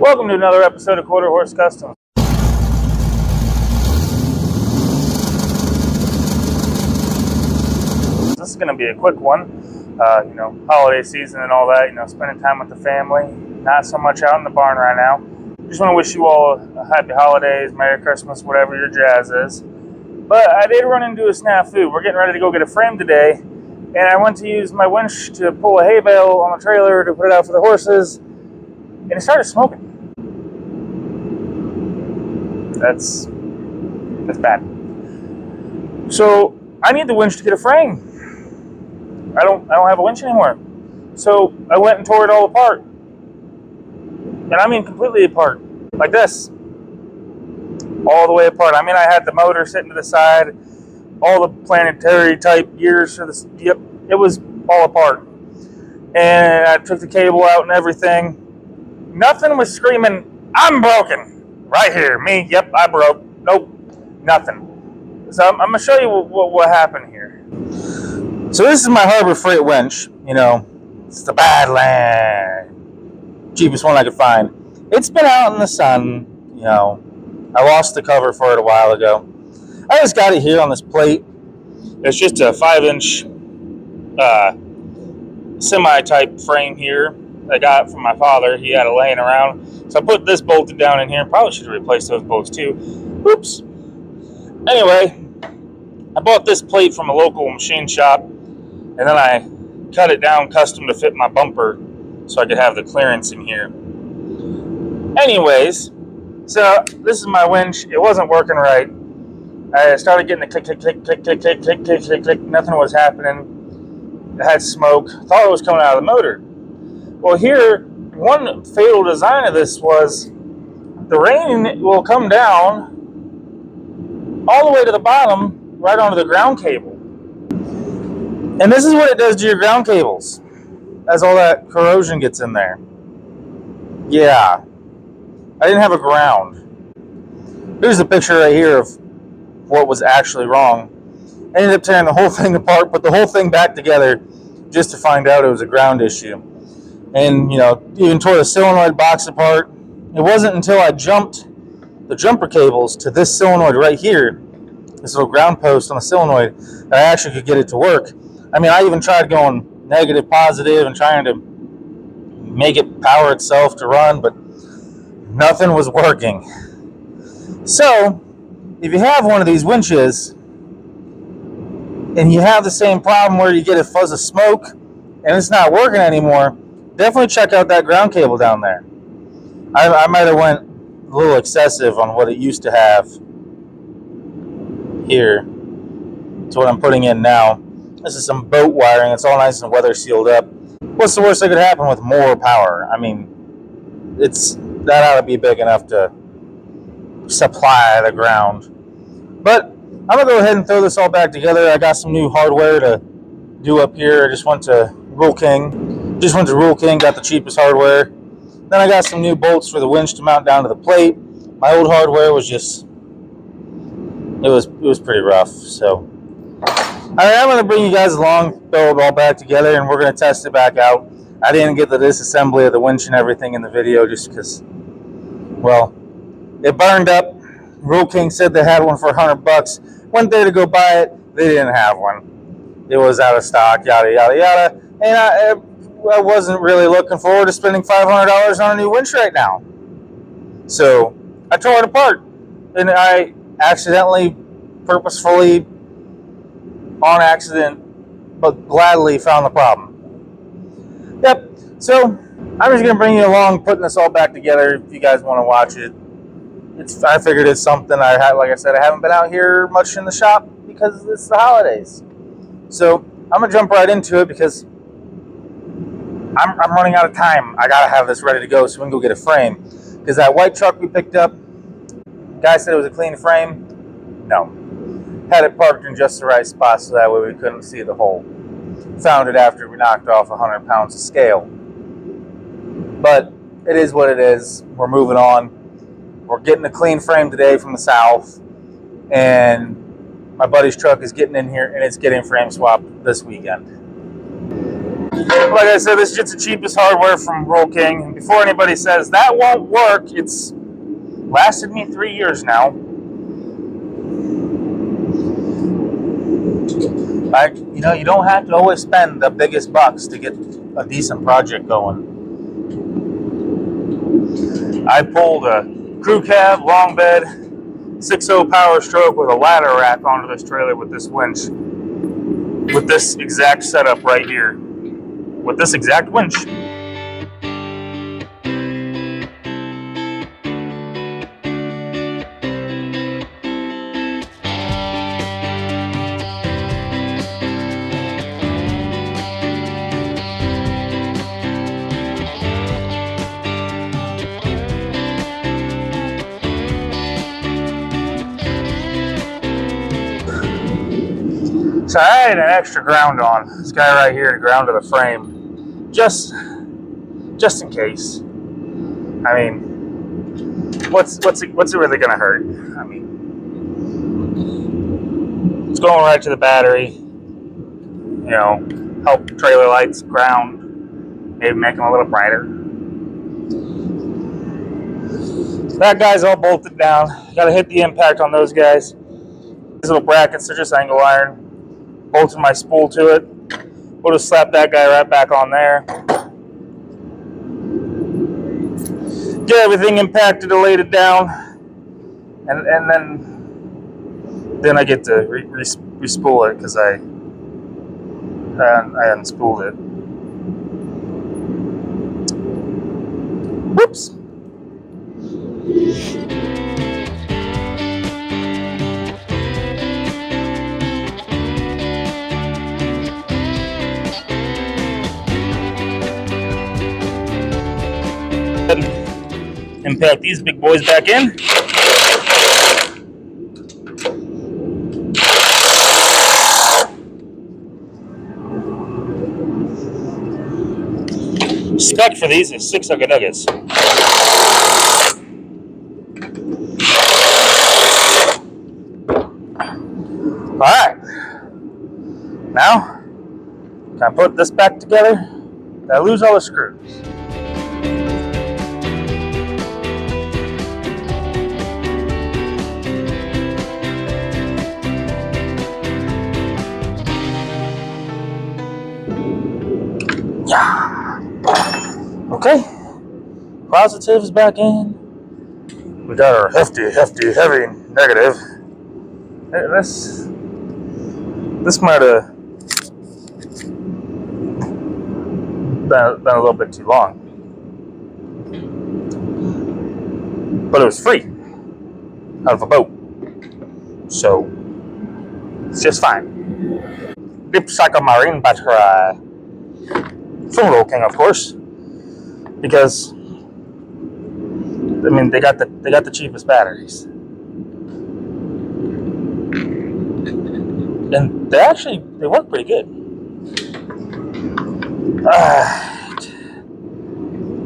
Welcome to another episode of Quarter Horse Customs. This is going to be a quick one. Holiday season and all that, spending time with the family. Not so much out in the barn right now. Just want to wish you all a happy holidays, Merry Christmas, whatever your jazz is. But I did run into a snafu. We're getting ready to go get a frame today, and I went to use my winch to pull a hay bale on the trailer to put it out for the horses, and it started smoking. That's bad. So I need the winch to get a frame. I don't have a winch anymore. So I went and tore it all apart. And I mean completely apart. Like this. All the way apart. I mean, I had the motor sitting to the side, all the planetary type gears for this. Yep, it was all apart. And I took the cable out and everything. Nothing was screaming, I'm broken. Right here, me, yep, I broke. Nope, nothing. So I'm going to show you what happened here. So this is my Hobo Freight Winch. It's the Badland. Cheapest one I could find. It's been out in the sun, I lost the cover for it a while ago. I just got it here on this plate. It's just a 5-inch semi-type frame here I got from my father. He had it laying around. So I put this bolted down in here. Probably should have replaced those bolts too. Oops. Anyway, I bought this plate from a local machine shop, and then I cut it down custom to fit my bumper so I could have the clearance in here. Anyways, so this is my winch. It wasn't working right. I started getting the click, click, click, click, click, click, click, click, click, click. Nothing was happening. It had smoke. Thought it was coming out of the motor. Well, here, one fatal design of this was the rain will come down all the way to the bottom, right onto the ground cable. And this is what it does to your ground cables as all that corrosion gets in there. Yeah, I didn't have a ground. Here's a picture right here of what was actually wrong. I ended up tearing the whole thing apart, put the whole thing back together just to find out it was a ground issue. And, even tore the solenoid box apart. It wasn't until I jumped the jumper cables to this solenoid right here, this little ground post on the solenoid, that I actually could get it to work. I mean, I even tried going negative, positive, and trying to make it power itself to run, but nothing was working. So, if you have one of these winches, and you have the same problem where you get a fuzz of smoke, and it's not working anymore, definitely check out that ground cable down there. I might have went a little excessive on what it used to have here. It's what I'm putting in now. This is some boat wiring. It's all nice and weather sealed up. What's the worst that could happen with more power? I mean, that ought to be big enough to supply the ground. But I'm going to go ahead and throw this all back together. I got some new hardware to do up here. I just went to Rule King, got the cheapest hardware. Then I got some new bolts for the winch to mount down to the plate. My old hardware was just, it was pretty rough. So, all right, I'm going to bring you guys along, throw it all back together, and we're going to test it back out. I didn't get the disassembly of the winch and everything in the video just because, well, it burned up. Rule King said they had one for $100. Went there to go buy it. They didn't have one. It was out of stock, yada, yada, yada. And I wasn't really looking forward to spending $500 on a new winch right now. So I tore it apart. And I accidentally, purposefully, on accident, but gladly found the problem. Yep. So I'm just going to bring you along, putting this all back together if you guys want to watch it. I figured it's something like I said, I haven't been out here much in the shop because it's the holidays. So I'm going to jump right into it because I'm running out of time. I got to have this ready to go so we can go get a frame. Because that white truck we picked up, guy said it was a clean frame. No. Had it parked in just the right spot so that way we couldn't see the hole. Found it after we knocked off 100 pounds of scale. But it is what it is. We're moving on. We're getting a clean frame today from the south. And my buddy's truck is getting in here and it's getting frame swapped this weekend. Like I said, this is just the cheapest hardware from Roll King. And before anybody says that won't work, it's lasted me 3 years now. You don't have to always spend the biggest bucks to get a decent project going. I pulled a crew cab, long bed, 6.0 power stroke with a ladder rack onto this trailer with this winch. With this exact setup right here. With this exact winch. So I had an extra ground on this guy right here to ground to the frame, just in case. I mean, what's it really gonna hurt? I mean, it's going right to the battery. You know, help trailer lights ground, maybe make them a little brighter. That guy's all bolted down. Got to hit the impact on those guys. These little brackets are just angle iron. Bolted my spool to it. We'll just slap that guy right back on there. Get everything impacted and laid it down, and then I get to re-spool it because I unspooled it. Whoops. Impact these big boys back in. Spec for these is 6 Ugga Nuggets. Alright. Now, can I put this back together? Did I lose all the screws? Okay, positives back in. We got our hefty, heavy negative. This might have been a little bit too long, but it was free out of a boat, so it's just fine. Deep Cycle Marine battery from Roll King, of course. Because I mean they got the cheapest batteries, and they work pretty good. Alright.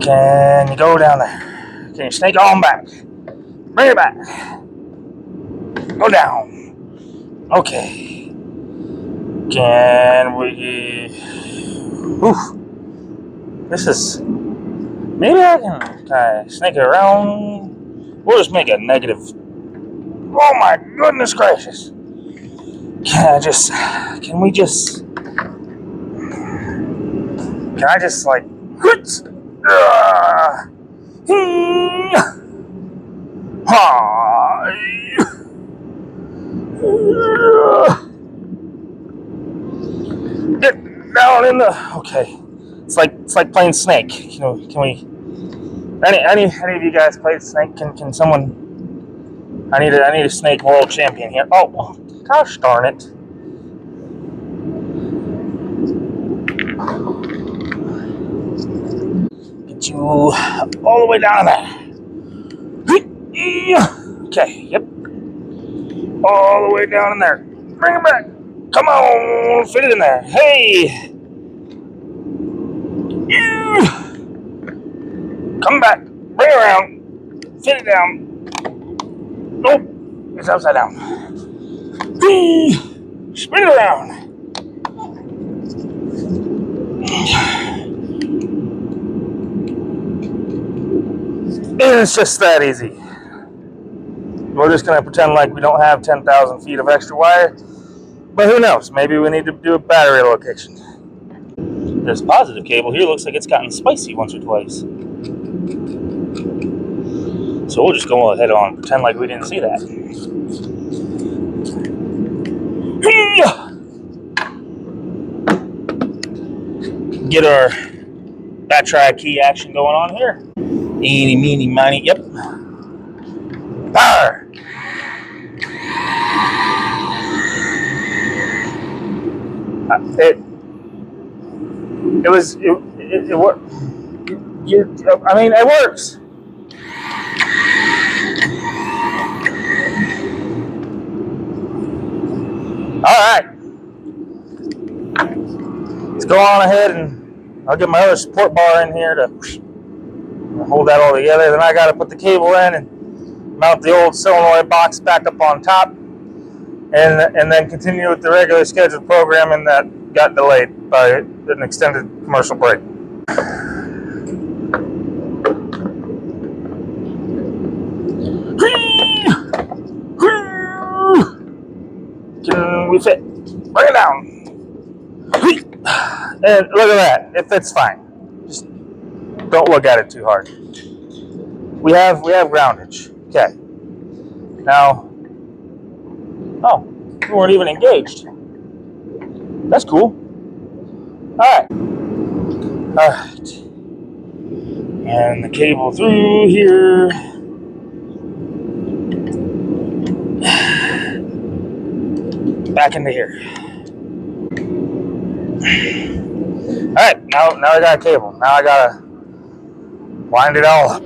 Can you go down there? Can you snake on back? Bring it back. Go down. Okay. Can we? Oof. This is. Maybe I can kind of snake it around. We'll just make a negative. Oh my goodness gracious. Can I just like, get down in the, okay. It's like playing Snake. You know, can we? Any of you guys played Snake? Can someone? I need a Snake world champion here. Oh, gosh darn it! Get you all the way down there. Okay, yep. All the way down in there. Bring it back. Come on, fit it in there. Hey. Come back, bring it around, fit it down. Nope, it's upside down. Spin it around. It's just that easy. We're just going to pretend like we don't have 10,000 feet of extra wire. But who knows? Maybe we need to do a battery location. This positive cable here looks like it's gotten spicy once or twice. So we'll just go ahead on pretend like we didn't see that. Get our battery key action going on here. Eeny, meeny, miny, yep. Power! It worked. I mean, it works. All right. Let's go on ahead and I'll get my other support bar in here to hold that all together. Then I got to put the cable in and mount the old solenoid box back up on top, and then continue with the regular scheduled programming that got delayed by an extended commercial break. Can we fit? Bring it down. And look at that. It fits fine. Just don't look at it too hard. We have groundage. Okay. Now, oh, we weren't even engaged. That's cool. All right. And the cable through here. Back into here. All right, now I got a cable. Now I gotta wind it all up.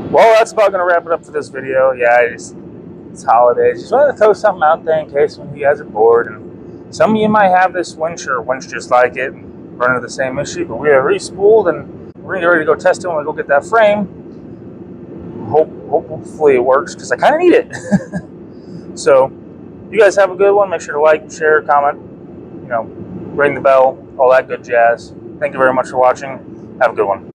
Well, that's about going to wrap it up for this video. Yeah, it's holidays. Just wanted to throw something out there in case when you guys are bored. And some of you might have this winch or winch just like it and run into the same issue. But we are re-spooled and we're ready to go test it when we go get that frame. Hopefully it works because I kind of need it. So, you guys have a good one. Make sure to like, share, comment, ring the bell, all that good jazz. Thank you very much for watching. Have a good one.